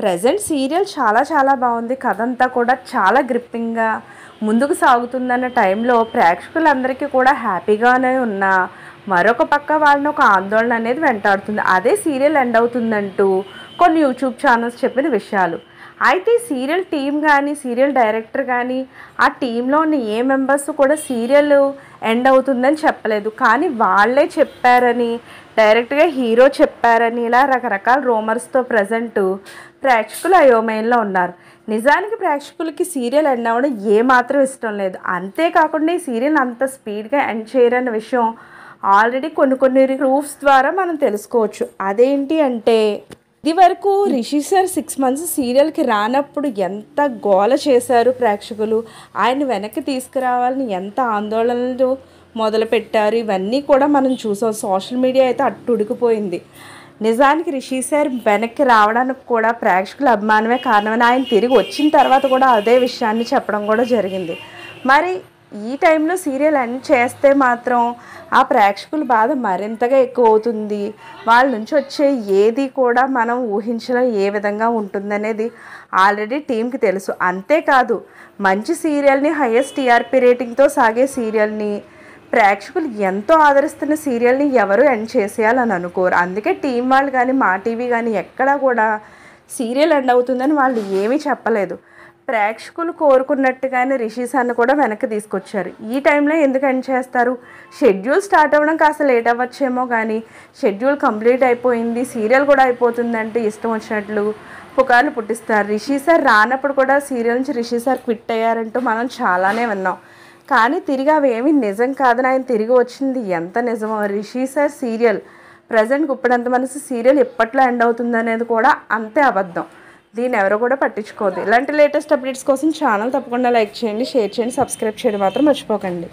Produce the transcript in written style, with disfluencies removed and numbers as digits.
Present serial చాలా బాగుంది. కథ అంతా కూడా చాలా గ్రిప్పింగ్గా ముందుకు సాగుతుందన్న టైంలో ప్రేక్షకులందరికీ కూడా హ్యాపీగానే ఉన్నా మరొక పక్క వాళ్ళని ఒక ఆందోళన అనేది వెంటాడుతుంది. అదే సీరియల్ ఎండ్ అవుతుందంటూ కొన్ని యూట్యూబ్ ఛానల్స్ చెప్పిన విషయాలు. అయితే సీరియల్ టీం కానీ సీరియల్ డైరెక్టర్ కానీ ఆ టీంలో ఉన్న ఏ మెంబర్స్ కూడా సీరియల్ ఎండ్ అవుతుందని చెప్పలేదు. కానీ వాళ్ళే చెప్పారని, డైరెక్ట్గా హీరో చెప్పారని ఇలా రకరకాల రూమర్స్తో ప్రజెంట్ ప్రేక్షకులు అయోమయంలో ఉన్నారు. నిజానికి ప్రేక్షకులకి సీరియల్ ఎండ్ అవ్వడం ఏమాత్రం ఇష్టం లేదు. అంతేకాకుండా ఈ సీరియల్ అంత స్పీడ్గా ఎండ్ చేయరన్న విషయం ఆల్రెడీ కొన్ని ప్రూఫ్స్ ద్వారా మనం తెలుసుకోవచ్చు. అదేంటి అంటే, ఇది వరకు రిషి సార్ 6 months సీరియల్కి రానప్పుడు ఎంత గోల చేశారు ప్రేక్షకులు, ఆయన వెనక్కి తీసుకురావాలని ఎంత ఆందోళనలు మొదలుపెట్టారు. ఇవన్నీ కూడా మనం చూసాం. సోషల్ మీడియా అయితే అట్టుడికిపోయింది. నిజానికి రిషి సార్ వెనక్కి రావడానికి కూడా ప్రేక్షకుల అభిమానమే కారణమని ఆయన తిరిగి వచ్చిన తర్వాత కూడా అదే విషయాన్ని చెప్పడం కూడా జరిగింది. మరి ఈ టైంలో సీరియల్ ఎండ్ చేస్తే మాత్రం ఆ ప్రేక్షకుల బాధ మరింతగా ఎక్కువ అవుతుంది. వాళ్ళ నుంచి వచ్చే ఏది కూడా మనం ఊహించడం ఏ విధంగా ఉంటుందనేది ఆల్రెడీ టీంకి తెలుసు. అంతేకాదు, మంచి సీరియల్ని హైయెస్ట్ టీఆర్పీ రేటింగ్తో సాగే సీరియల్ని, ప్రేక్షకులు ఎంతో ఆదరిస్తున్న సీరియల్ని ఎవరు ఎండ్ చేసేయాలని అనుకోరు. అందుకే టీం వాళ్ళు కానీ మా టీవీ కానీ ఎక్కడా కూడా సీరియల్ ఎండ్ అవుతుందని వాళ్ళు ఏమీ చెప్పలేదు. ప్రేక్షకులు కోరుకున్నట్టుగానే రిషి సార్ని కూడా వెనక్కి తీసుకొచ్చారు. ఈ టైంలో ఎందుకు ఎండ్ చేస్తారు? షెడ్యూల్ స్టార్ట్ అవ్వడం కాస్త లేట్ అవ్వచ్చేమో, కానీ షెడ్యూల్ కంప్లీట్ అయిపోయింది, సీరియల్ కూడా అయిపోతుందంటే ఇష్టం వచ్చినట్లు పుకార్లు పుట్టిస్తారు. రిషి సార్ రానప్పుడు కూడా సీరియల్ నుంచి రిషి సార్ క్విట్ అయ్యారంటూ మనం చాలానే విన్నాం. కానీ తిరిగి అవి ఏమీ నిజం కాదని ఆయన తిరిగి వచ్చింది ఎంత నిజమో. Rishi sir serial present Guppedantha మనసు సీరియల్ ఎప్పట్లో ఎండ్ అవుతుంది అనేది కూడా అంతే అబద్ధం. దీన్ని ఎవరు కూడా పట్టించుకోవద్దు. ఇలాంటి లేటెస్ట్ అప్డేట్స్ కోసం ఛానల్ తప్పకుండా లైక్ చేయండి, షేర్ చేయండి, సబ్స్క్రైబ్ చేయడం మాత్రం మర్చిపోకండి.